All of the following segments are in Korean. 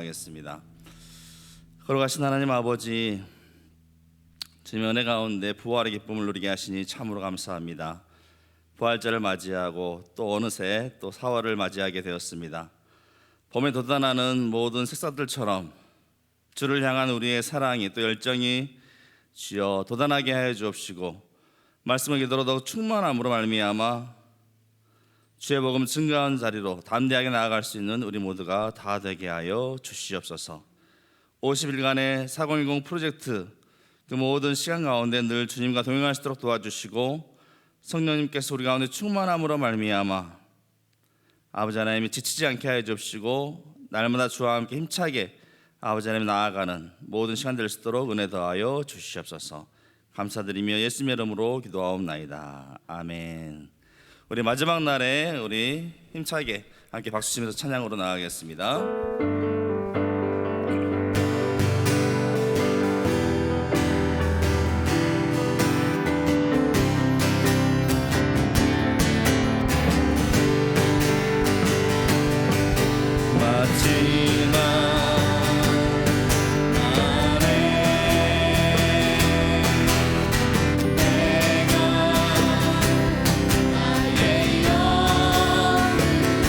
나가겠습니다. 걸어가신 하나님 아버지, 주님의 은혜 가운데 부활의 기쁨을 누리게 하시니 참으로 감사합니다. 부활절을 맞이하고 또 어느새 또 4월을 맞이하게 되었습니다. 봄에 돋아나는 모든 색사들처럼 주를 향한 우리의 사랑이 또 열정이 주여 돋아나게 하여 주옵시고, 말씀을 기도로 더욱 충만함으로 말미암아 주의 복음 증거하는 자리로 담대하게 나아갈 수 있는 우리 모두가 다 되게 하여 주시옵소서. 50일간의 4010 프로젝트 그 모든 시간 가운데 늘 주님과 동행할 수 있도록 도와주시고, 성령님께서 우리 가운데 충만함으로 말미암아 아버지 하나님이 지치지 않게 하여 주옵시고, 날마다 주와 함께 힘차게 아버지 하나님 나아가는 모든 시간 될 수 있도록 은혜 더하여 주시옵소서. 감사드리며 예수님의 이름으로 기도하옵나이다. 아멘. 우리 마지막 날에 우리 힘차게 함께 박수 치면서 찬양으로 나아가겠습니다.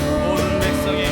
모든 백성에게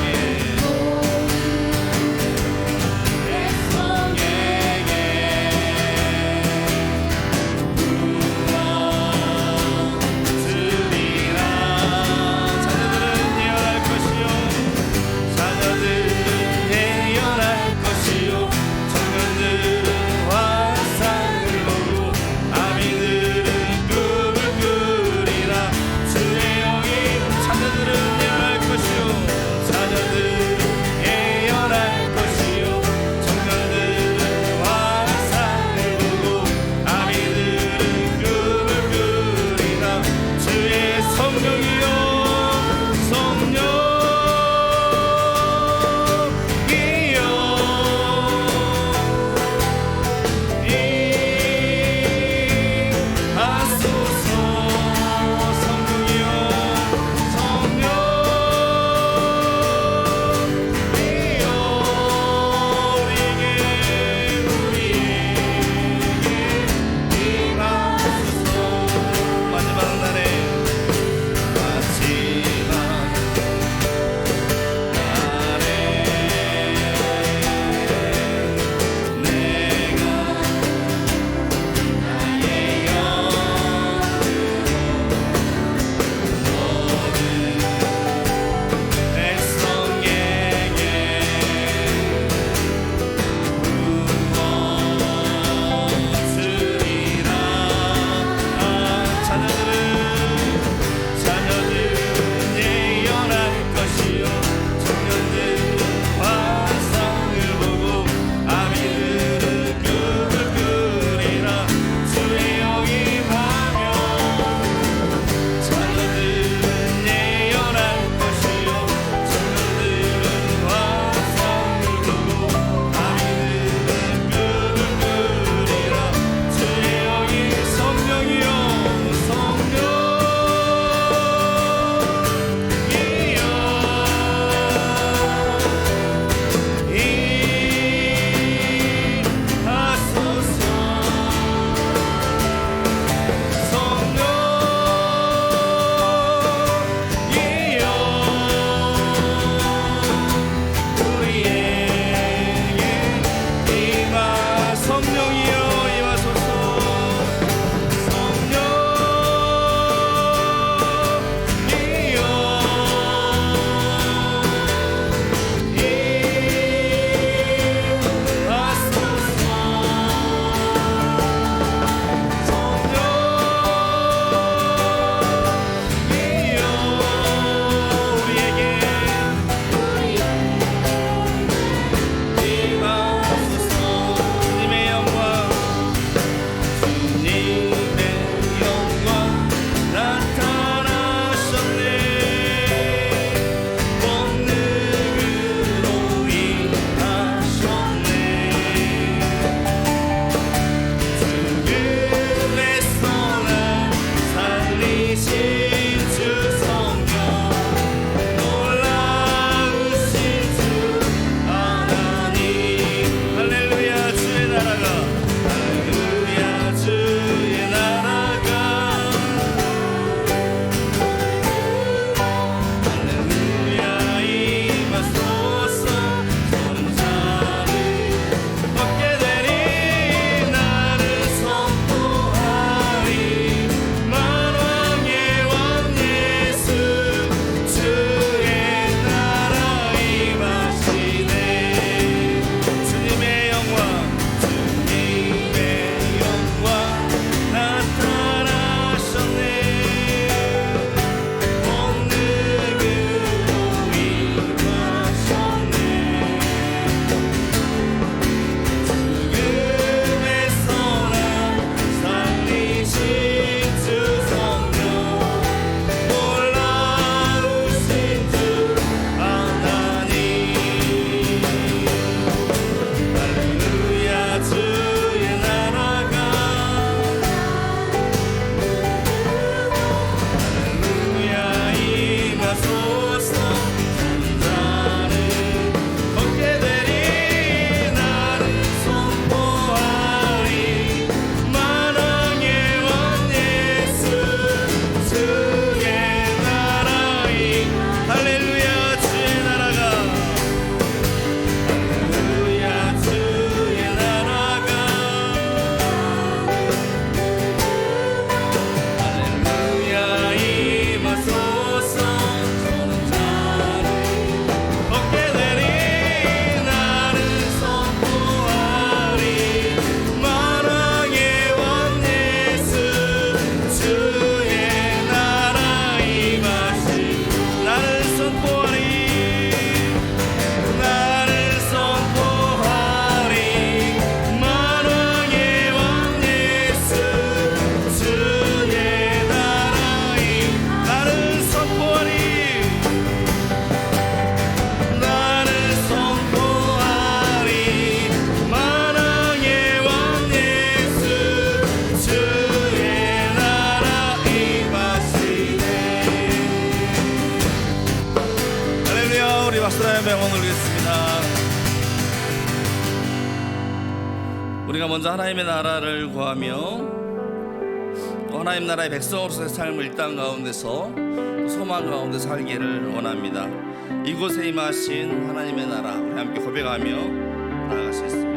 우리가 먼저 하나님의 나라를 구하며 또 하나님 나라의 백성으로서의 삶을 이 땅 가운데서 또 소망 가운데 살기를 원합니다. 이곳에 임하신 하나님의 나라 우리 함께 고백하며 나아가시겠습니다.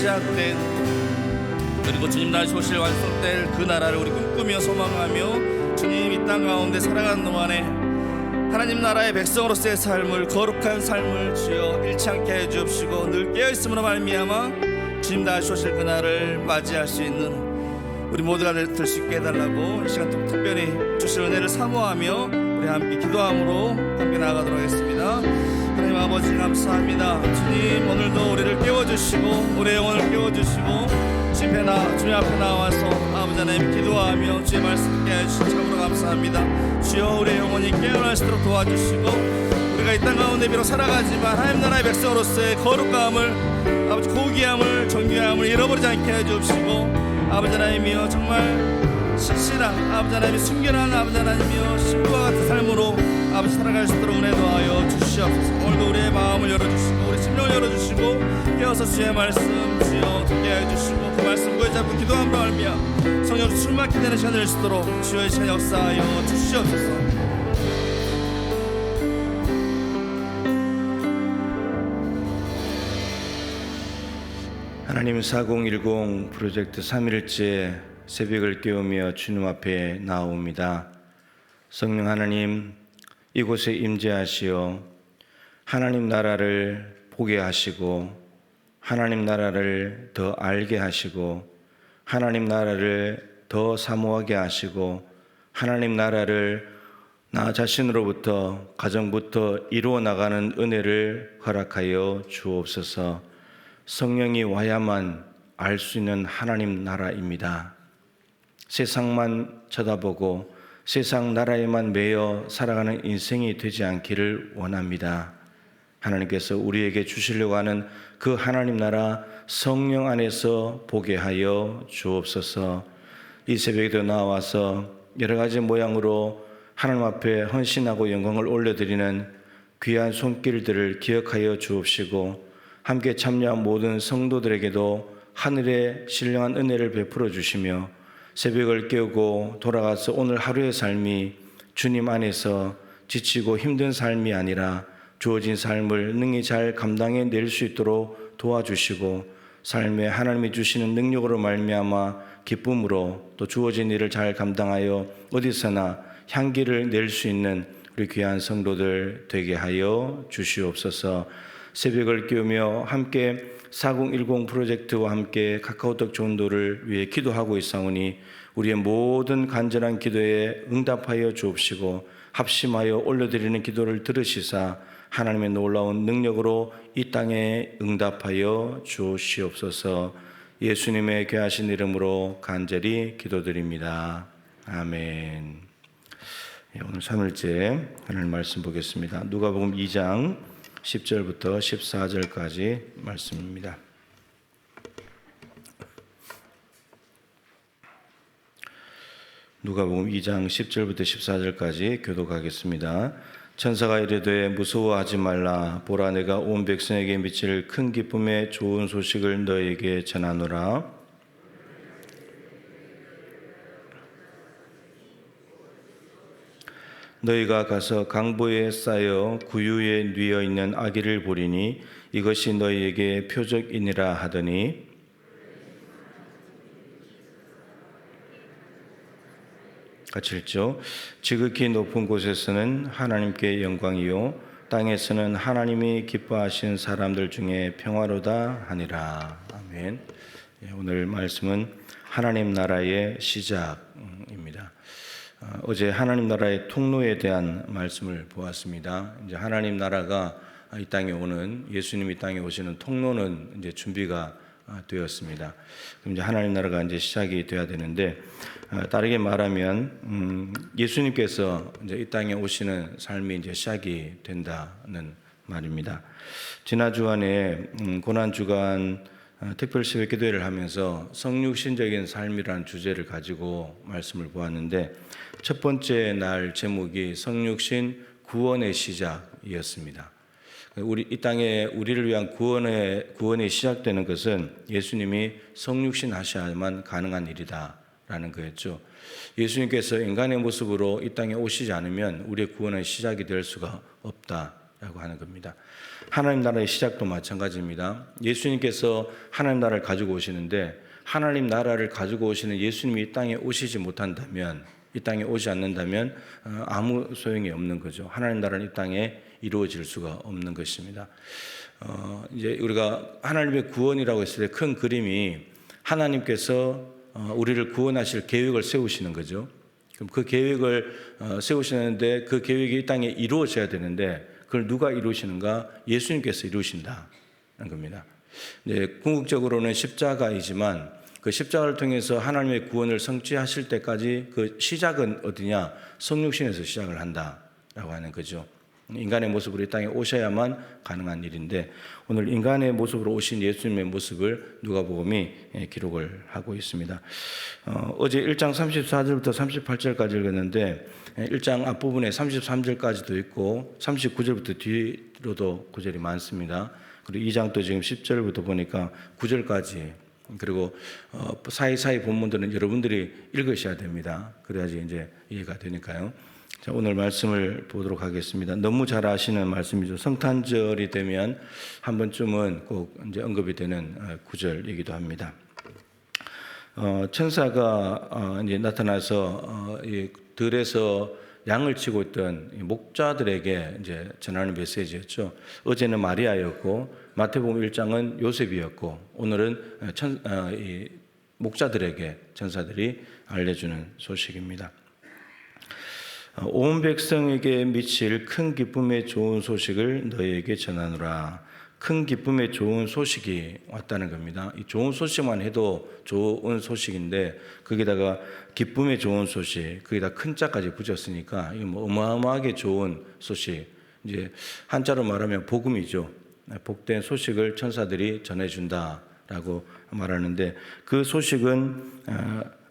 시작된 그리고 주님 다시 오실 완성될 그 나라를 우리 꿈꾸며 소망하며 주님 이 땅 가운데 살아가는 동안에 하나님 나라의 백성으로서의 삶을 거룩한 삶을 주여 잃지 않게 해 주옵시고 늘 깨어있음으로 말미암아 주님 다시 오실 그날을 맞이할 수 있는 우리 모두가 될 수 있게 해달라고 이 시간 특별히 주실 은혜를 사모하며 우리 함께 기도함으로 함께 나아가도록 하겠습니다. 하나님 아버지 감사합니다. 주님 오늘도 우리를 깨워주시고 우리의 영혼을 깨워주시고 주님 앞에 나와서 아버지 하나님 기도하며 주의 말씀 듣게 해주신 참으로 감사합니다. 주여 우리의 영혼이 깨어날 수 있도록 도와주시고 우리가 이 땅 가운데 비록 살아가지만 하나님 나라의 백성으로서의 거룩함을 아버지 고귀함을 존귀함을 잃어버리지 않게 해주시고 아버지 하나님이여 정말 신실한 아버지 하나님이 순결한 아버지 하나님이여 신부와 같은 삶으로 아버지 살아갈 수 있도록 은혜 도하여 주시옵소서. 오늘도 우리의 마음을 열어주시고 우리 심령을 열어주시고 깨어서 주의 말씀 주여 듣게 해주시고 그 말씀 구에 잡고 기도함으로 알미야 성령 술막히 되는 시간을 낼 수 있도록 주의 시간 역사하여 주시옵소서. 하나님 4010 프로젝트 3일째 새벽을 깨우며 주님 앞에 나옵니다. 성령 하나님 이곳에 임재하시어 하나님 나라를 보게 하시고 하나님 나라를 더 알게 하시고 하나님 나라를 더 사모하게 하시고 하나님 나라를 나 자신으로부터 가정부터 이루어 나가는 은혜를 허락하여 주옵소서. 성령이 와야만 알 수 있는 하나님 나라입니다. 세상만 쳐다보고 세상 나라에만 매여 살아가는 인생이 되지 않기를 원합니다. 하나님께서 우리에게 주시려고 하는 그 하나님 나라 성령 안에서 보게 하여 주옵소서. 이 새벽에도 나와서 여러 가지 모양으로 하나님 앞에 헌신하고 영광을 올려드리는 귀한 손길들을 기억하여 주옵시고 함께 참여한 모든 성도들에게도 하늘의 신령한 은혜를 베풀어 주시며 새벽을 깨우고 돌아가서 오늘 하루의 삶이 주님 안에서 지치고 힘든 삶이 아니라 주어진 삶을 능히 잘 감당해 낼 수 있도록 도와주시고 삶에 하나님이 주시는 능력으로 말미암아 기쁨으로 또 주어진 일을 잘 감당하여 어디서나 향기를 낼 수 있는 우리 귀한 성도들 되게 하여 주시옵소서. 새벽을 깨우며 함께 4010 프로젝트와 함께 카카오톡 전도를 위해 기도하고 있사오니 우리의 모든 간절한 기도에 응답하여 주옵시고 합심하여 올려드리는 기도를 들으시사 하나님의 놀라운 능력으로 이 땅에 응답하여 주시옵소서. 예수님의 귀하신 이름으로 간절히 기도드립니다. 아멘. 오늘 3일째 하나님 말씀 보겠습니다. 누가복음 2장 10절부터 14절까지 말씀입니다. 누가복음 2장 10절부터 14절까지 교독하겠습니다. 천사가 이르되 무서워하지 말라. 보라 내가 온 백성에게 미칠 큰 기쁨의 좋은 소식을 너에게 전하노라. 너희가 가서 강보에 쌓여 구유에 뉘어 있는 아기를 보리니 이것이 너희에게 표적이니라 하더니 같이 읽죠. 지극히 높은 곳에서는 하나님께 영광이요 땅에서는 하나님이 기뻐하신 사람들 중에 평화로다 하니라. 아멘. 오늘 말씀은 하나님 나라의 시작입니다. 어제 하나님 나라의 통로에 대한 말씀을 보았습니다. 이제 하나님 나라가 이 땅에 오는 예수님이 이 땅에 오시는 통로는 이제 준비가 되었습니다. 그럼 이제 하나님 나라가 이제 시작이 돼야 되는데 다르게 말하면 예수님께서 이제 이 땅에 오시는 삶이 이제 시작이 된다는 말입니다. 지난 주간에 고난 주간 특별 새벽 기도회를 하면서 성육신적인 삶이라는 주제를 가지고 말씀을 보았는데 첫 번째 날 제목이 성육신 구원의 시작이었습니다. 우리 이 땅에 우리를 위한 구원이 시작되는 것은 예수님이 성육신 하셔야만 가능한 일이다라는 거였죠. 예수님께서 인간의 모습으로 이 땅에 오시지 않으면 우리의 구원은 시작이 될 수가 없다라고 하는 겁니다. 하나님 나라의 시작도 마찬가지입니다. 예수님께서 하나님 나라를 가지고 오시는데 하나님 나라를 가지고 오시는 예수님이 이 땅에 오시지 못한다면 이 땅에 오지 않는다면 아무 소용이 없는 거죠. 하나님 나라는 이 땅에 이루어질 수가 없는 것입니다. 이제 우리가 하나님의 구원이라고 했을 때 큰 그림이 하나님께서 우리를 구원하실 계획을 세우시는 거죠. 그럼 그 계획을 세우시는데 그 계획이 이 땅에 이루어져야 되는데 그걸 누가 이루시는가? 예수님께서 이루신다는 겁니다. 이제 궁극적으로는 십자가이지만 그 십자가를 통해서 하나님의 구원을 성취하실 때까지 그 시작은 어디냐? 성육신에서 시작을 한다라고 하는 거죠. 인간의 모습으로 이 땅에 오셔야만 가능한 일인데 오늘 인간의 모습으로 오신 예수님의 모습을 누가복음이 기록을 하고 있습니다. 어제 1장 34절부터 38절까지 읽었는데 1장 앞부분에 33절까지도 있고 39절부터 뒤로도 구절이 많습니다. 그리고 2장도 지금 10절부터 보니까 9절까지 그리고 사이사이 본문들은 여러분들이 읽으셔야 됩니다. 그래야지 이제 이해가 되니까요. 자, 오늘 말씀을 보도록 하겠습니다. 너무 잘 아시는 말씀이죠. 성탄절이 되면 한 번쯤은 꼭 이제 언급이 되는 구절이기도 합니다. 천사가 이제 나타나서 이 들에서 양을 치고 있던 목자들에게 이제 전하는 메시지였죠. 어제는 마리아였고 마태복음 1장은 요셉이었고 오늘은 이 목자들에게 천사들이 알려주는 소식입니다. 온 백성에게 미칠 큰 기쁨의 좋은 소식을 너희에게 전하노라. 큰 기쁨의 좋은 소식이 왔다는 겁니다. 이 좋은 소식만 해도 좋은 소식인데 거기다가 기쁨의 좋은 소식, 거기다 큰 자까지 붙였으니까 이거 뭐 어마어마하게 좋은 소식. 이제 한자로 말하면 복음이죠. 복된 소식을 천사들이 전해준다라고 말하는데 그 소식은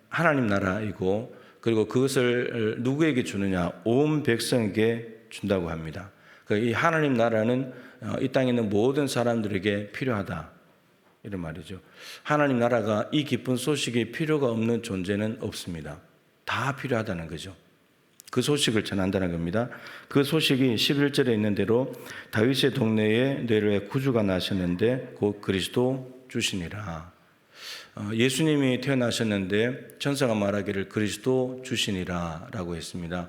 하나님 나라이고 그리고 그것을 누구에게 주느냐? 온 백성에게 준다고 합니다. 이 하나님 나라는 이 땅에 있는 모든 사람들에게 필요하다. 이런 말이죠. 하나님 나라가 이 기쁜 소식이 필요가 없는 존재는 없습니다. 다 필요하다는 거죠. 그 소식을 전한다는 겁니다. 그 소식이 11절에 있는 대로 다윗의 동네에 너희를 구주가 나셨는데 곧 그리스도 주시니라. 예수님이 태어나셨는데 천사가 말하기를 그리스도 주시니라 라고 했습니다.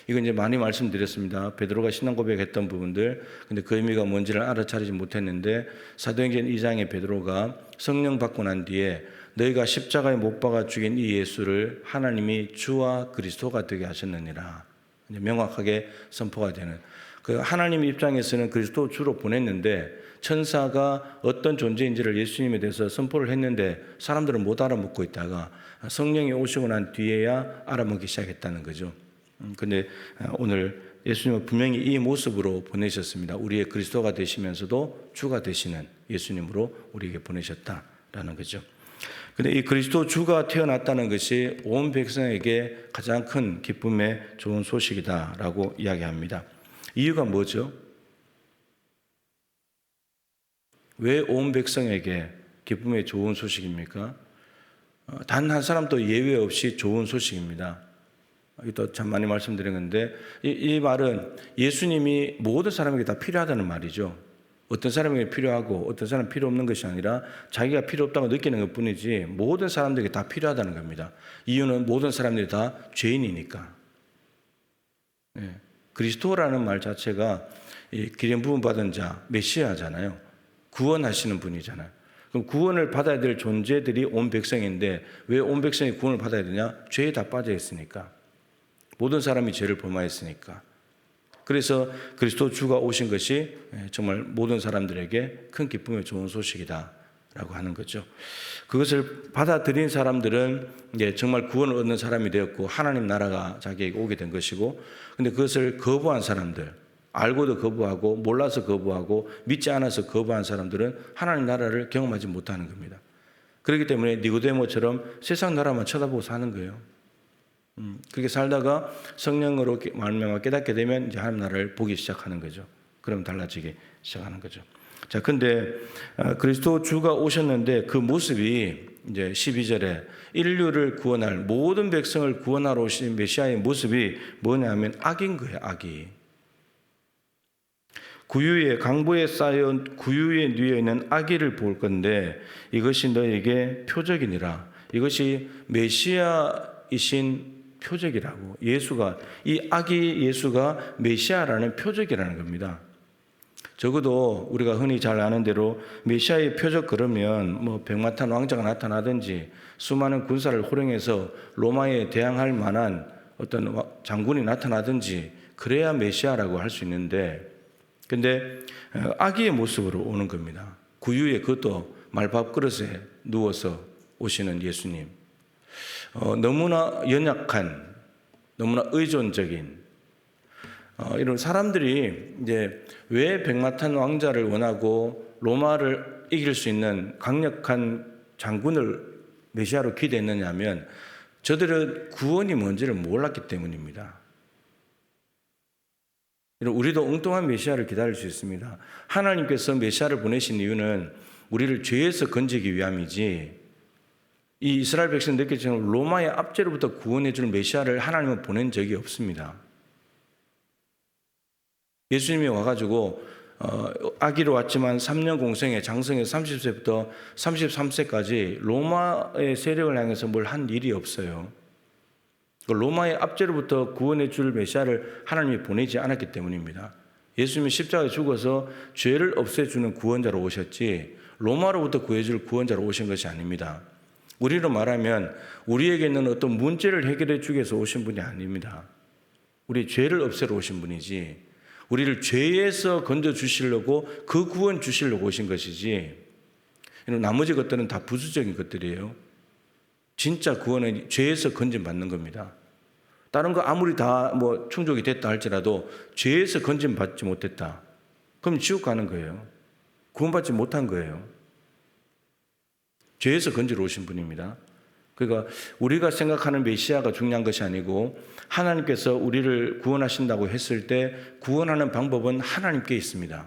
이건 이제 많이 말씀드렸습니다. 베드로가 신앙 고백했던 부분들, 근데 그 의미가 뭔지를 알아차리지 못했는데 사도행전 2장에 베드로가 성령 받고 난 뒤에 너희가 십자가에 못 박아 죽인 이 예수를 하나님이 주와 그리스도가 되게 하셨느니라. 이제 명확하게 선포가 되는. 그 하나님 입장에서는 그리스도 주로 보냈는데 천사가 어떤 존재인지를 예수님에 대해서 선포를 했는데 사람들은 못 알아먹고 있다가 성령이 오시고 난 뒤에야 알아먹기 시작했다는 거죠. 근데 오늘 예수님은 분명히 이 모습으로 보내셨습니다. 우리의 그리스도가 되시면서도 주가 되시는 예수님으로 우리에게 보내셨다라는 거죠. 근데 이 그리스도 주가 태어났다는 것이 온 백성에게 가장 큰 기쁨의 좋은 소식이다라고 이야기합니다. 이유가 뭐죠? 왜 온 백성에게 기쁨의 좋은 소식입니까? 단 한 사람도 예외 없이 좋은 소식입니다. 또 참 많이 말씀드린 건데 이 말은 예수님이 모든 사람에게 다 필요하다는 말이죠. 어떤 사람에게 필요하고 어떤 사람은 필요 없는 것이 아니라 자기가 필요 없다고 느끼는 것뿐이지 모든 사람들에게 다 필요하다는 겁니다. 이유는 모든 사람들이 다 죄인이니까. 그리스도라는 말 자체가 기름 부음 받은 자, 메시아잖아요. 구원하시는 분이잖아요. 그럼 구원을 받아야 될 존재들이 온 백성인데 왜 온 백성이 구원을 받아야 되냐? 죄에 다 빠져 있으니까. 모든 사람이 죄를 범하였으니까. 그래서 그리스도 주가 오신 것이 정말 모든 사람들에게 큰 기쁨의 좋은 소식이다라고 하는 거죠. 그것을 받아들인 사람들은 이제 정말 구원을 얻는 사람이 되었고 하나님 나라가 자기에게 오게 된 것이고, 근데 그것을 거부한 사람들, 알고도 거부하고 몰라서 거부하고 믿지 않아서 거부한 사람들은 하나님 나라를 경험하지 못하는 겁니다. 그렇기 때문에 니고데모처럼 세상 나라만 쳐다보고 사는 거예요. 그렇게 살다가 성령으로 말미암아 깨닫게 되면 이제 하나님 나라를 보기 시작하는 거죠. 그럼 달라지기 시작하는 거죠. 자, 근데 그리스도 주가 오셨는데 그 모습이 이제 12절에 인류를 구원할 모든 백성을 구원하러 오신 메시아의 모습이 뭐냐면 악인 거예요. 악이. 구유에 강보에 쌓여 구유에 누워 있는 악의를 볼 건데 이것이 너에게 표적이니라. 이것이 메시아이신 표적이라고. 예수가, 이 아기 예수가 메시아라는 표적이라는 겁니다. 적어도 우리가 흔히 잘 아는 대로 메시아의 표적 그러면 뭐 백마탄 왕자가 나타나든지 수많은 군사를 호령해서 로마에 대항할 만한 어떤 장군이 나타나든지 그래야 메시아라고 할 수 있는데 근데 아기의 모습으로 오는 겁니다. 구유에 그것도 말밥 그릇에 누워서 오시는 예수님. 너무나 연약한, 너무나 의존적인 이런 사람들이 이제 왜 백마탄 왕자를 원하고 로마를 이길 수 있는 강력한 장군을 메시아로 기대했느냐 하면 저들은 구원이 뭔지를 몰랐기 때문입니다. 우리도 엉뚱한 메시아를 기다릴 수 있습니다. 하나님께서 메시아를 보내신 이유는 우리를 죄에서 건지기 위함이지, 이 이스라엘 백성이 느꼈지만 로마의 압제로부터 구원해 줄 메시아를 하나님은 보낸 적이 없습니다. 예수님이 와가지고 아기로 왔지만 3년 공생에 장성에 30세부터 33세까지 로마의 세력을 향해서 뭘 한 일이 없어요. 로마의 압제로부터 구원해 줄 메시아를 하나님이 보내지 않았기 때문입니다. 예수님이 십자가에 죽어서 죄를 없애주는 구원자로 오셨지 로마로부터 구해줄 구원자로 오신 것이 아닙니다. 우리로 말하면 우리에게 있는 어떤 문제를 해결해 주기 위해서 오신 분이 아닙니다. 우리 죄를 없애러 오신 분이지, 우리를 죄에서 건져주시려고 그 구원 주시려고 오신 것이지, 나머지 것들은 다 부수적인 것들이에요. 진짜 구원은 죄에서 건짐받는 겁니다. 다른 거 아무리 다 충족이 됐다 할지라도 죄에서 건짐받지 못했다, 그럼 지옥 가는 거예요. 구원받지 못한 거예요. 죄에서 건지러 오신 분입니다. 그러니까 우리가 생각하는 메시아가 중요한 것이 아니고 하나님께서 우리를 구원하신다고 했을 때 구원하는 방법은 하나님께 있습니다.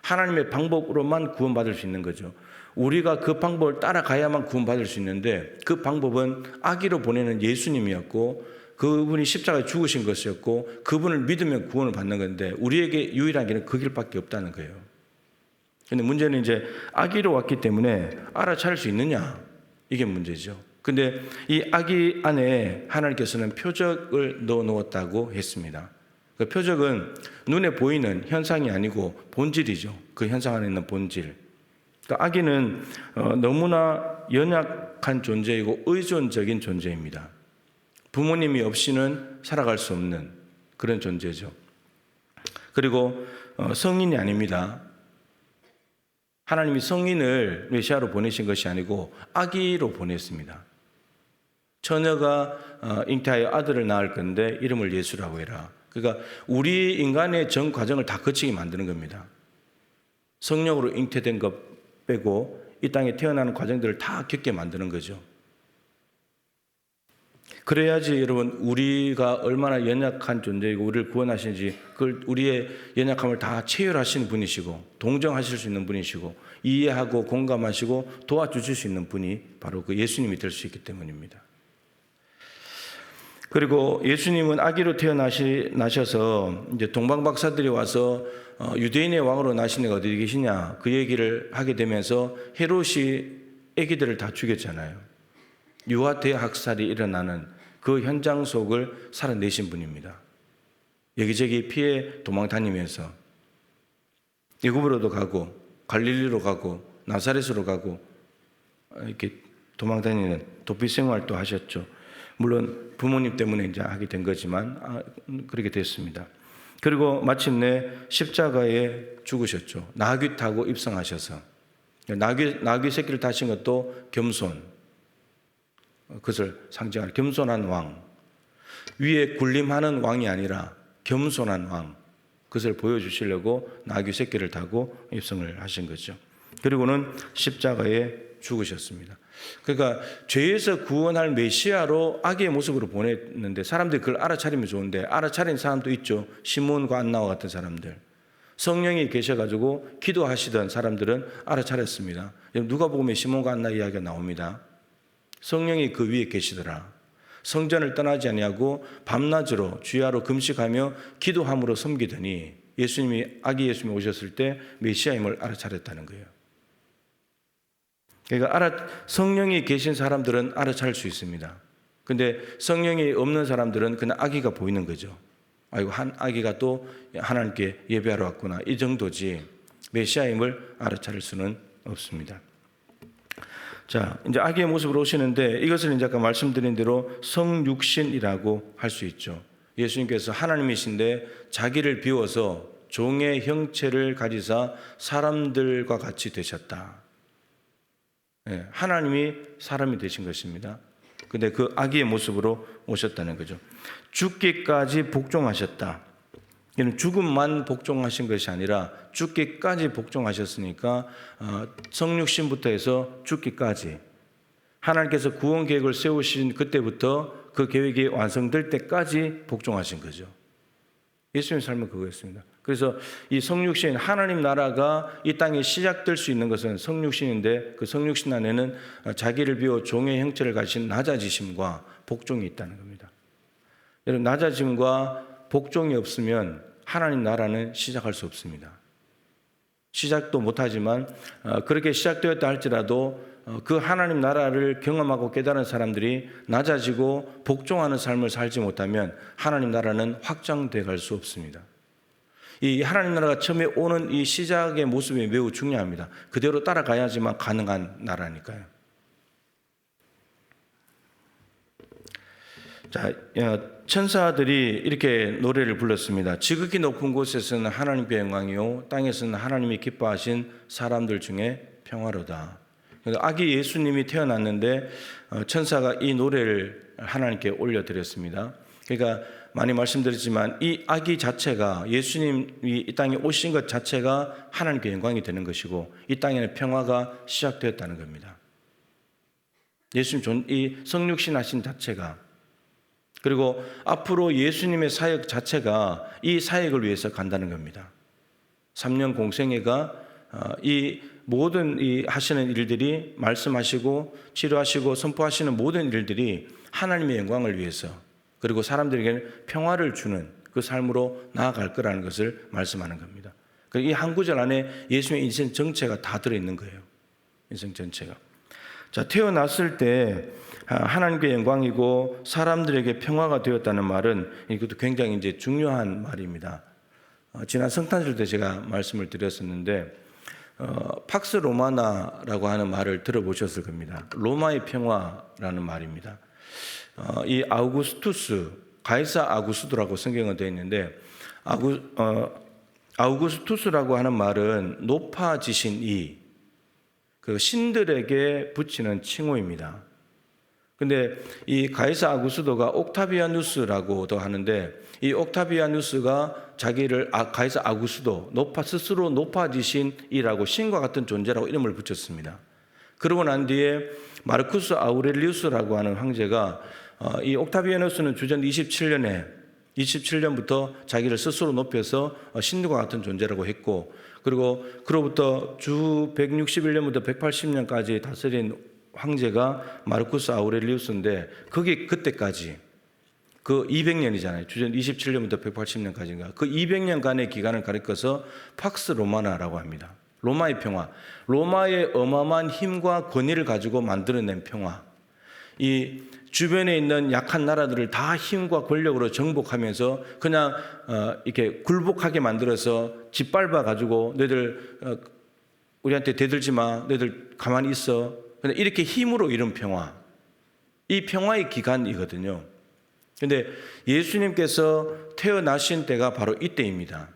하나님의 방법으로만 구원받을 수 있는 거죠. 우리가 그 방법을 따라가야만 구원받을 수 있는데 그 방법은 아기로 보내는 예수님이었고 그분이 십자가에 죽으신 것이었고 그분을 믿으면 구원을 받는 건데 우리에게 유일한 길은 그 길밖에 없다는 거예요. 근데 문제는 이제 아기로 왔기 때문에 알아차릴 수 있느냐, 이게 문제죠. 근데 이 아기 안에 하나님께서는 표적을 넣어 놓았다고 했습니다. 그 표적은 눈에 보이는 현상이 아니고 본질이죠. 그 현상 안에 있는 본질. 그러니까 아기는 너무나 연약한 존재이고 의존적인 존재입니다. 부모님이 없이는 살아갈 수 없는 그런 존재죠. 그리고 성인이 아닙니다. 하나님이 성인을 메시아로 보내신 것이 아니고 아기로 보냈습니다. 처녀가 잉태하여 아들을 낳을 건데 이름을 예수라고 해라. 그러니까 우리 인간의 전 과정을 다 거치게 만드는 겁니다. 성령으로 잉태된 것 빼고 이 땅에 태어나는 과정들을 다 겪게 만드는 거죠. 그래야지 여러분 우리가 얼마나 연약한 존재이고 우리를 구원하시는지 그걸 우리의 연약함을 다 체휼하시는 분이시고 동정하실 수 있는 분이시고 이해하고 공감하시고 도와주실 수 있는 분이 바로 그 예수님이 될 수 있기 때문입니다. 그리고 예수님은 아기로 태어나셔서 이제 동방 박사들이 와서 유대인의 왕으로 나신 애가 어디 계시냐 그 얘기를 하게 되면서 헤롯이 아기들을 다 죽였잖아요. 유아 대학살이 일어나는 그 현장 속을 살아내신 분입니다. 여기저기 피해 도망 다니면서 애굽으로도 가고 갈릴리로 가고 나사렛으로 가고 이렇게 도망 다니는 도피 생활도 하셨죠. 물론 부모님 때문에 이제 하게 된 거지만 그렇게 됐습니다. 그리고 마침내 십자가에 죽으셨죠. 나귀 타고 입성하셔서 나귀 새끼를 타신 것도 겸손, 그것을 상징하는 겸손한 왕, 위에 군림하는 왕이 아니라 겸손한 왕, 그것을 보여주시려고 나귀 새끼를 타고 입성을 하신 거죠. 그리고는 십자가에 죽으셨습니다. 그러니까 죄에서 구원할 메시아로 아기의 모습으로 보냈는데 사람들이 그걸 알아차리면 좋은데 알아차린 사람도 있죠. 시몬과 안나와 같은 사람들. 성령이 계셔가지고 기도하시던 사람들은 알아차렸습니다. 누가복음에 시몬과 안나 이야기가 나옵니다. 성령이 그 위에 계시더라. 성전을 떠나지 아니하고 밤낮으로 주야로 금식하며 기도함으로 섬기더니 아기 예수님이 오셨을 때 메시아임을 알아차렸다는 거예요. 그러니까 성령이 계신 사람들은 알아차릴 수 있습니다. 근데 성령이 없는 사람들은 그냥 아기가 보이는 거죠. 아이고, 한 아기가 또 하나님께 예배하러 왔구나. 이 정도지 메시아임을 알아차릴 수는 없습니다. 자, 이제 아기의 모습으로 오시는데 이것을 이제 아까 말씀드린 대로 성육신이라고 할 수 있죠. 예수님께서 하나님이신데 자기를 비워서 종의 형체를 가지사 사람들과 같이 되셨다. 예, 하나님이 사람이 되신 것입니다. 근데 그 아기의 모습으로 오셨다는 거죠. 죽기까지 복종하셨다. 이는 죽음만 복종하신 것이 아니라 죽기까지 복종하셨으니까 성육신부터 해서 죽기까지 하나님께서 구원 계획을 세우신 그때부터 그 계획이 완성될 때까지 복종하신 거죠. 예수님의 삶은 그거였습니다. 그래서 이 성육신, 하나님 나라가 이 땅에 시작될 수 있는 것은 성육신인데 그 성육신 안에는 자기를 비워 종의 형체를 가진 낮아지심과 복종이 있다는 겁니다. 여러분, 낮아짐과 복종이 없으면 하나님 나라는 시작할 수 없습니다. 시작도 못하지만 그렇게 시작되었다 할지라도 그 하나님 나라를 경험하고 깨달은 사람들이 낮아지고 복종하는 삶을 살지 못하면 하나님 나라는 확장돼 갈 수 없습니다. 이 하나님 나라가 처음에 오는 이 시작의 모습이 매우 중요합니다. 그대로 따라가야지만 가능한 나라니까요. 자, 천사들이 이렇게 노래를 불렀습니다. 지극히 높은 곳에서는 하나님께 영광이요 땅에서는 하나님이 기뻐하신 사람들 중에 평화로다. 아기 예수님이 태어났는데 천사가 이 노래를 하나님께 올려드렸습니다. 그러니까 많이 말씀드렸지만 이 아기 자체가, 예수님이 이 땅에 오신 것 자체가 하나님께 영광이 되는 것이고 이 땅에는 평화가 시작되었다는 겁니다. 예수님 이 성육신 하신 자체가, 그리고 앞으로 예수님의 사역 자체가 이 사역을 위해서 간다는 겁니다. 3년 공생애가 이 모든 이 하시는 일들이, 말씀하시고 치료하시고 선포하시는 모든 일들이 하나님의 영광을 위해서, 그리고 사람들에게는 평화를 주는 그 삶으로 나아갈 거라는 것을 말씀하는 겁니다. 이 한 구절 안에 예수님의 인생 전체가 다 들어있는 거예요. 인생 전체가. 자, 태어났을 때 하나님께 영광이고 사람들에게 평화가 되었다는 말은 이것도 굉장히 이제 중요한 말입니다. 지난 성탄절 때 제가 말씀을 드렸었는데 팍스 로마나라고 하는 말을 들어보셨을 겁니다. 로마의 평화라는 말입니다. 이 아우구스투스, 가이사 아구스도라고 성경은 되어 있는데 아우구스투스라고 하는 말은 높아지신 이, 그 신들에게 붙이는 칭호입니다. 근데 이 가이사 아구스도가 옥타비아누스라고도 하는데 이 옥타비아누스가 자기를 가이사 아구스도, 스스로 높아지신 이라고 신과 같은 존재라고 이름을 붙였습니다. 그러고 난 뒤에 마르쿠스 아우렐리우스라고 하는 황제가 이 옥타비아누스는 주전 27년부터 자기를 스스로 높여서 신과 같은 존재라고 했고, 그리고 그로부터 주 161년부터 180년까지 다스린 황제가 마르쿠스 아우렐리우스인데 그때까지 그 200년이잖아요. 주전 27년부터 180년까지인가. 그 200년간의 기간을 가리켜서 팍스 로마나라고 합니다. 로마의 평화. 로마의 어마어마한 힘과 권위를 가지고 만들어낸 평화. 이 주변에 있는 약한 나라들을 다 힘과 권력으로 정복하면서 그냥 이렇게 굴복하게 만들어서 짓밟아 가지고 너희들 우리한테 대들지 마. 너희들 가만히 있어. 이렇게 힘으로 이룬 평화. 이 평화의 기간이거든요. 그런데 예수님께서 태어나신 때가 바로 이때입니다.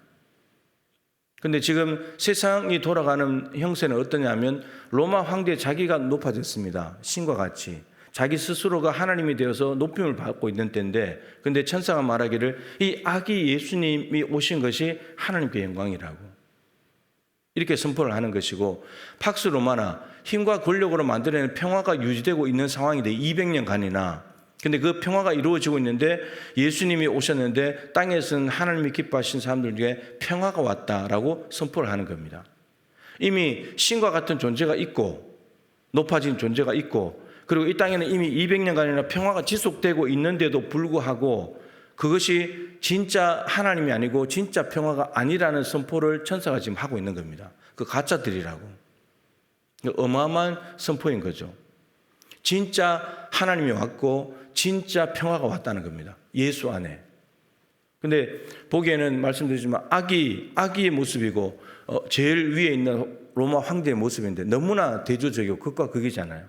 그런데 지금 세상이 돌아가는 형세는 어떠냐면 로마 황제 자기가 높아졌습니다. 신과 같이. 자기 스스로가 하나님이 되어서 높임을 받고 있는 때인데, 근데 천사가 말하기를 이 아기 예수님이 오신 것이 하나님께 영광이라고 이렇게 선포를 하는 것이고, 팍스 로마나, 힘과 권력으로 만들어낸 평화가 유지되고 있는 상황인데 200년간이나, 근데 그 평화가 이루어지고 있는데 예수님이 오셨는데 땅에서는 하나님이 기뻐하신 사람들 중에 평화가 왔다라고 선포를 하는 겁니다. 이미 신과 같은 존재가 있고 높아진 존재가 있고, 그리고 이 땅에는 이미 200년간이나 평화가 지속되고 있는데도 불구하고 그것이 진짜 하나님이 아니고 진짜 평화가 아니라는 선포를 천사가 지금 하고 있는 겁니다. 그 가짜들이라고. 어마어마한 선포인 거죠. 진짜 하나님이 왔고 진짜 평화가 왔다는 겁니다. 예수 안에. 근데 보기에는 말씀드리지만 아기의 모습이고 제일 위에 있는 로마 황제의 모습인데 너무나 대조적이고 극과 극이잖아요.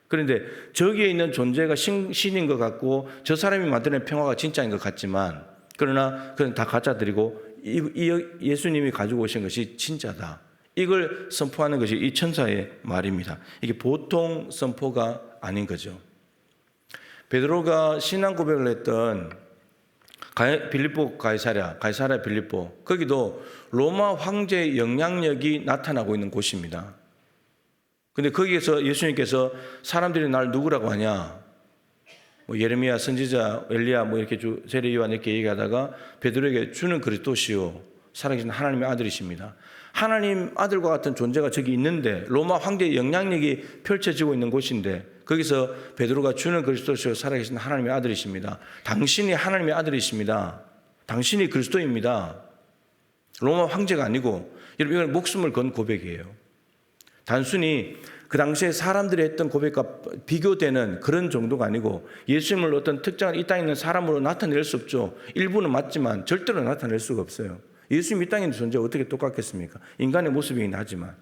그런데 저기에 있는 존재가 신인 것 같고 저 사람이 만드는 평화가 진짜인 것 같지만, 그러나 그건 다 가짜들이고 예수님이 가지고 오신 것이 진짜다. 이걸 선포하는 것이 이 천사의 말입니다. 이게 보통 선포가 아닌 거죠. 베드로가 신앙 고백을 했던 빌립보 가이사랴 빌립보, 거기도 로마 황제의 영향력이 나타나고 있는 곳입니다. 근데 거기에서 예수님께서 사람들이 날 누구라고 하냐? 뭐 예레미야 선지자, 엘리야 뭐 이렇게 세례요한 이렇게 얘기하다가 베드로에게 주는 그리스도시요 살아계신 하나님의 아들이십니다. 하나님 아들과 같은 존재가 저기 있는데 로마 황제의 영향력이 펼쳐지고 있는 곳인데 거기서 베드로가 주는 그리스도시요 살아계신 하나님의 아들이십니다. 당신이 하나님의 아들이십니다. 당신이 그리스도입니다. 로마 황제가 아니고, 여러분 이건 목숨을 건 고백이에요. 단순히 그 당시에 사람들이 했던 고백과 비교되는 그런 정도가 아니고 예수님을 어떤 특정한 이 땅에 있는 사람으로 나타낼 수 없죠. 일부는 맞지만 절대로 나타낼 수가 없어요. 예수님 이 땅에 있는 존재가 어떻게 똑같겠습니까? 인간의 모습이긴 하지만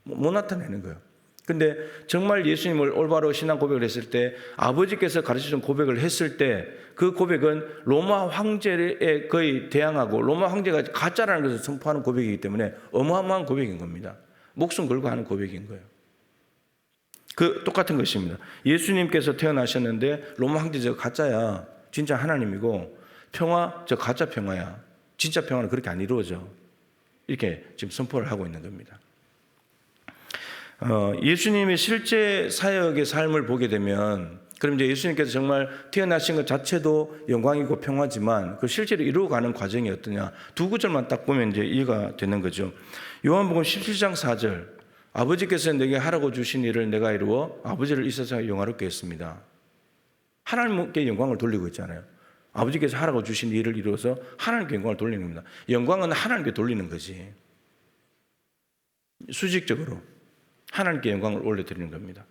못 나타내는 거예요. 근데 정말 예수님을 올바로 신앙 고백을 했을 때, 아버지께서 가르치신 고백을 했을 때 그 고백은 로마 황제에 거의 대항하고 로마 황제가 가짜라는 것을 선포하는 고백이기 때문에 어마어마한 고백인 겁니다. 목숨 걸고 하는 고백인 거예요. 그 똑같은 것입니다. 예수님께서 태어나셨는데 로마 황제 저 가짜야, 진짜 하나님이고 평화 저 가짜 평화야, 진짜 평화는 그렇게 안 이루어져. 이렇게 지금 선포를 하고 있는 겁니다. 예수님의 실제 사역의 삶을 보게 되면, 그럼 이제 예수님께서 정말 태어나신 것 자체도 영광이고 평화지만 그 실제로 이루어가는 과정이 어떠냐, 두 구절만 딱 보면 이제 이해가 되는 거죠. 요한복음 17장 4절, 아버지께서 내게 하라고 주신 일을 내가 이루어 아버지를 이 세상에 영화롭게 했습니다. 하나님께 영광을 돌리고 있잖아요. 아버지께서 하라고 주신 일을 이루어서 하나님께 영광을 돌리는 겁니다. 영광은 하나님께 돌리는 거지. 수직적으로 하나님께 영광을 올려드리는 겁니다.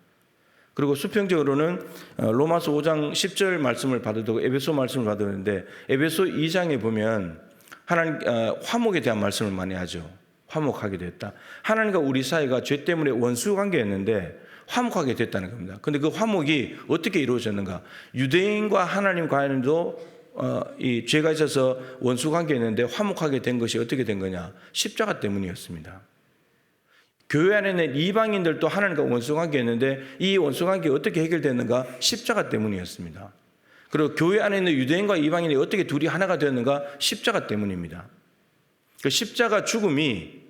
그리고 수평적으로는 로마서 5장 10절 말씀을 받아두고 에베소 말씀을 받았는데, 에베소 2장에 보면 하나님 화목에 대한 말씀을 많이 하죠. 화목하게 됐다. 하나님과 우리 사이가 죄 때문에 원수 관계였는데 화목하게 됐다는 겁니다. 근데 그 화목이 어떻게 이루어졌는가? 유대인과 하나님 간에도 이 죄가 있어서 원수 관계였는데 화목하게 된 것이 어떻게 된 거냐? 십자가 때문이었습니다. 교회 안에 있는 이방인들도 하나님과 원수관계였는데 이 원수관계가 어떻게 해결됐는가? 십자가 때문이었습니다. 그리고 교회 안에 있는 유대인과 이방인이 어떻게 둘이 하나가 되었는가? 십자가 때문입니다. 그 십자가 죽음이,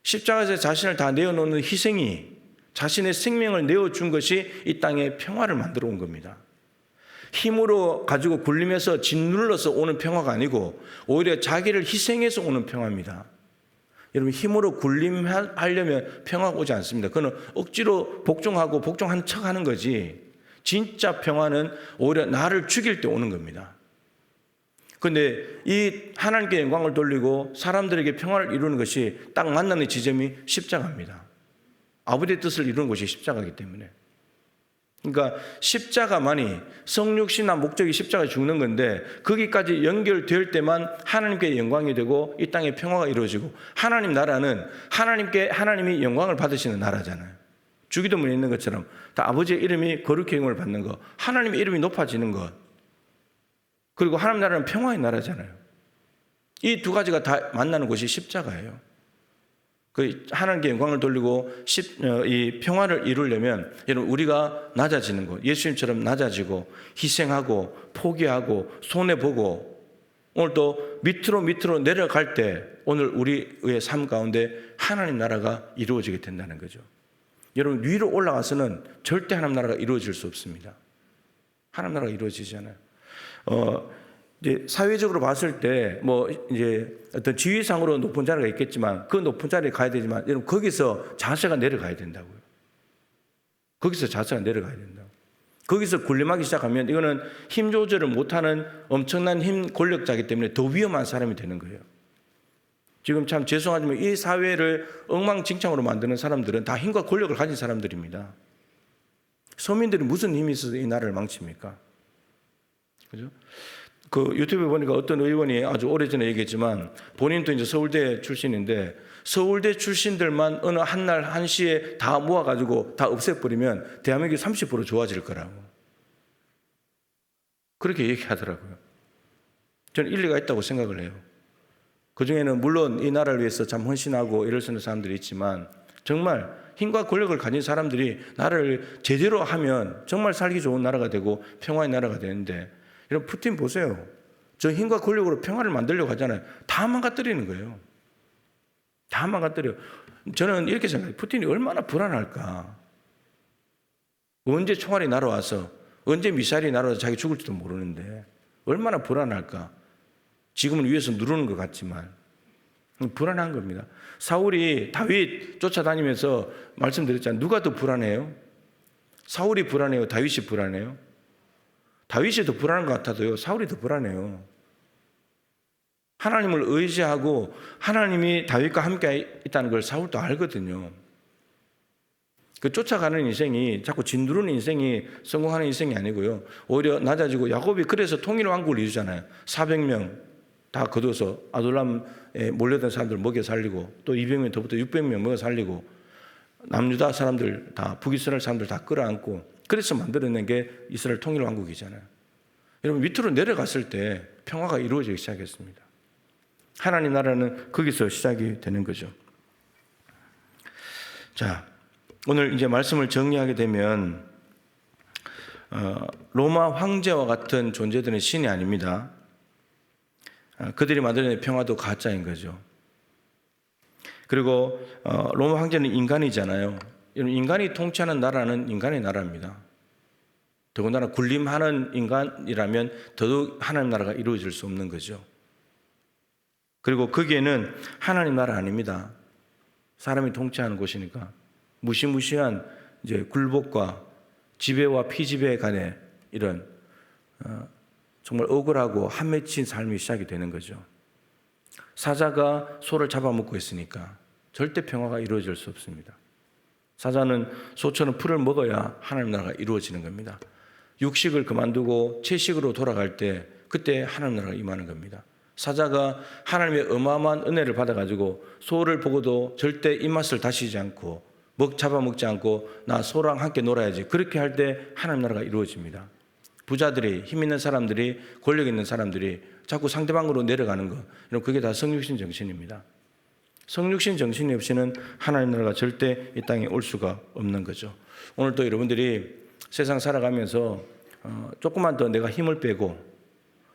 십자가에서 자신을 다 내어놓는 희생이 자신의 생명을 내어준 것이 이 땅에 평화를 만들어 온 겁니다. 힘으로 가지고 굴림해서 짓눌러서 오는 평화가 아니고 오히려 자기를 희생해서 오는 평화입니다. 여러분, 힘으로 군림하려면 평화가 오지 않습니다. 그건 억지로 복종한 척 하는 거지, 진짜 평화는 오히려 나를 죽일 때 오는 겁니다. 그런데 이 하나님께 영광을 돌리고 사람들에게 평화를 이루는 것이 딱 만나는 지점이 십자가입니다. 아버지의 뜻을 이루는 것이 십자가이기 때문에. 그러니까 십자가만이, 성육신한 목적이 십자가에 죽는 건데 거기까지 연결될 때만 하나님께 영광이 되고 이 땅에 평화가 이루어지고, 하나님 나라는 하나님이 영광을 받으시는 나라잖아요. 주기도문에 있는 것처럼 다 아버지의 이름이 거룩히 영광을 받는 것, 하나님의 이름이 높아지는 것, 그리고 하나님 나라는 평화의 나라잖아요. 이 두 가지가 다 만나는 곳이 십자가예요. 그 하나님께 영광을 돌리고 이 평화를 이루려면 여러분, 우리가 낮아지는 것, 예수님처럼 낮아지고 희생하고 포기하고 손해보고 오늘 또 밑으로 내려갈 때 오늘 우리의 삶 가운데 하나님 나라가 이루어지게 된다는 거죠. 여러분, 위로 올라가서는 절대 하나님 나라가 이루어질 수 없습니다. 하나님 나라가 이루어지지 않아요. 이제 사회적으로 봤을 때 뭐 이제 어떤 지위상으로 높은 자리가 있겠지만 그 높은 자리에 가야 되지만 여러분, 거기서 자세가 내려가야 된다고요. 거기서 자세가 내려가야 된다고. 거기서 군림하기 시작하면 이거는 힘 조절을 못하는 엄청난 힘 권력자이기 때문에 더 위험한 사람이 되는 거예요. 지금 참 죄송하지만 이 사회를 엉망진창으로 만드는 사람들은 다 힘과 권력을 가진 사람들입니다. 서민들이 무슨 힘이 있어서 이 나라를 망칩니까? 그죠? 그 유튜브에 보니까 어떤 의원이 아주 오래전에 얘기했지만, 본인도 이제 서울대 출신인데 서울대 출신들만 어느 한날 한시에 다 모아가지고 다 없애버리면 대한민국이 30% 좋아질 거라고 그렇게 얘기하더라고요. 저는 일리가 있다고 생각을 해요. 그중에는 물론 이 나라를 위해서 참 헌신하고 일을 쓰는 사람들이 있지만 정말 힘과 권력을 가진 사람들이 나라를 제대로 하면 정말 살기 좋은 나라가 되고 평화의 나라가 되는데, 여러분 푸틴 보세요. 저 힘과 권력으로 평화를 만들려고 하잖아요. 다 망가뜨리는 거예요. 다 망가뜨려요. 저는 이렇게 생각해요. 푸틴이 얼마나 불안할까. 언제 총알이 날아와서, 언제 미사일이 날아와서 자기 죽을지도 모르는데 얼마나 불안할까. 지금은 위에서 누르는 것 같지만 불안한 겁니다. 사울이 다윗 쫓아다니면서 말씀드렸잖아요. 누가 더 불안해요? 사울이 불안해요? 다윗이 불안해요? 다윗이 더 불안한 것 같아도요, 사울이 더 불안해요. 하나님을 의지하고 하나님이 다윗과 함께 있다는 걸 사울도 알거든요. 그 쫓아가는 인생이, 자꾸 진두르는 인생이 성공하는 인생이 아니고요, 오히려 낮아지고, 야곱이 그래서 통일왕국을 이루잖아요. 400명 다 거둬서 아둘람에 몰려든 사람들 먹여 살리고, 또 200명 더부터 600명 먹여 살리고, 남유다 사람들 다, 북이스라엘 사람들 다 끌어안고, 그래서 만들어낸 게 이스라엘 통일왕국이잖아요. 여러분 밑으로 내려갔을 때 평화가 이루어지기 시작했습니다. 하나님 나라는 거기서 시작이 되는 거죠. 자, 오늘 이제 말씀을 정리하게 되면 로마 황제와 같은 존재들은 신이 아닙니다. 그들이 만들어낸 평화도 가짜인 거죠. 그리고 로마 황제는 인간이잖아요. 인간이 통치하는 나라는 인간의 나라입니다. 더군다나 군림하는 인간이라면 더더욱 하나님 나라가 이루어질 수 없는 거죠. 그리고 거기에는 하나님 나라 아닙니다. 사람이 통치하는 곳이니까 무시무시한 이제 굴복과 지배와 피지배 간의 이런 정말 억울하고 한 맺힌 삶이 시작이 되는 거죠. 사자가 소를 잡아먹고 있으니까 절대 평화가 이루어질 수 없습니다. 사자는 소처럼 풀을 먹어야 하나님 나라가 이루어지는 겁니다. 육식을 그만두고 채식으로 돌아갈 때 그때 하나님 나라가 임하는 겁니다. 사자가 하나님의 어마어마한 은혜를 받아가지고 소를 보고도 절대 입맛을 다시지 않고 잡아먹지 않고 나 소랑 함께 놀아야지, 그렇게 할 때 하나님 나라가 이루어집니다. 부자들이, 힘 있는 사람들이, 권력 있는 사람들이 자꾸 상대방으로 내려가는 거, 그게 다 성육신 정신입니다. 성육신 정신이 없이는 하나님 나라가 절대 이 땅에 올 수가 없는 거죠. 오늘 또 여러분들이 세상 살아가면서 조금만 더 내가 힘을 빼고,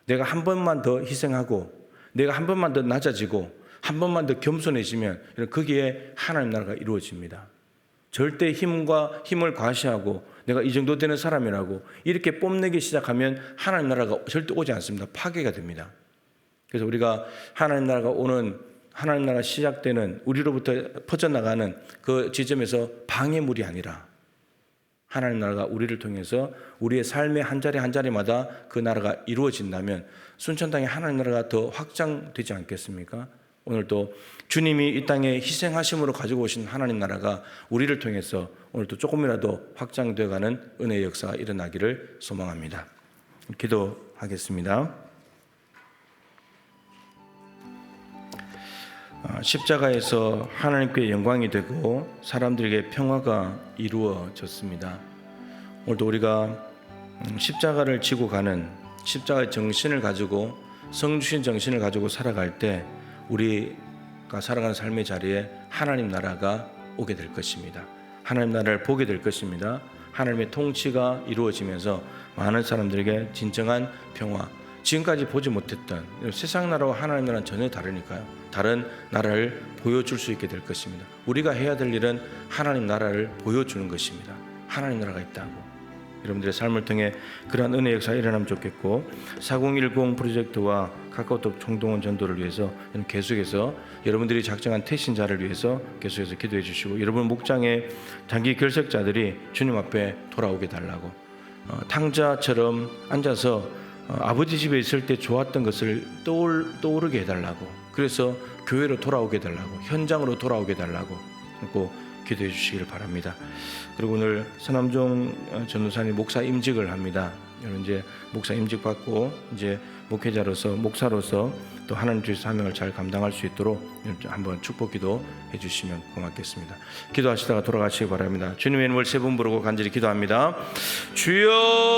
내가 한 번만 더 희생하고, 내가 한 번만 더 낮아지고, 한 번만 더 겸손해지면 거기에 하나님 나라가 이루어집니다. 절대 힘을 과시하고 내가 이 정도 되는 사람이라고 이렇게 뽐내기 시작하면 하나님 나라가 절대 오지 않습니다. 파괴가 됩니다. 그래서 우리가 하나님 나라가 오는, 하나님 나라가 시작되는, 우리로부터 퍼져나가는 그 지점에서 방해물이 아니라 하나님 나라가 우리를 통해서 우리의 삶의 한 자리 한 자리마다 그 나라가 이루어진다면 순천당의 하나님 나라가 더 확장되지 않겠습니까? 오늘도 주님이 이 땅에 희생하심으로 가지고 오신 하나님 나라가 우리를 통해서 오늘도 조금이라도 확장되어가는 은혜의 역사가 일어나기를 소망합니다. 기도하겠습니다. 십자가에서 하나님께 영광이 되고 사람들에게 평화가 이루어졌습니다. 오늘도 우리가 십자가를 지고 가는 십자가의 정신을 가지고, 성주신 정신을 가지고 살아갈 때 우리가 살아가는 삶의 자리에 하나님 나라가 오게 될 것입니다. 하나님 나라를 보게 될 것입니다. 하나님의 통치가 이루어지면서 많은 사람들에게 진정한 평화, 지금까지 보지 못했던 세상 나라와 하나님 나라는 전혀 다르니까요, 다른 나라를 보여줄 수 있게 될 것입니다. 우리가 해야 될 일은 하나님 나라를 보여주는 것입니다. 하나님 나라가 있다고. 여러분들의 삶을 통해 그러한 은혜 역사가 일어나면 좋겠고, 4010 프로젝트와 카카오톡 총동원 전도를 위해서 계속해서 여러분들이 작정한 태신자를 위해서 계속해서 기도해 주시고, 여러분 목장의 장기 결석자들이 주님 앞에 돌아오게 달라고, 탕자처럼 앉아서 아버지 집에 있을 때 좋았던 것을 떠오르게 해달라고, 그래서 교회로 돌아오게 해달라고, 현장으로 돌아오게 해달라고 기도해 주시기를 바랍니다. 그리고 오늘 서남종 전도사님 목사 임직을 합니다. 여러분 이제 목사 임직 받고 이제 목회자로서, 목사로서 또 하나님 주신 사명을 잘 감당할 수 있도록 한번 축복 기도 해주시면 고맙겠습니다. 기도하시다가 돌아가시기 바랍니다. 주님의 이름을 세 번 부르고 간절히 기도합니다. 주여.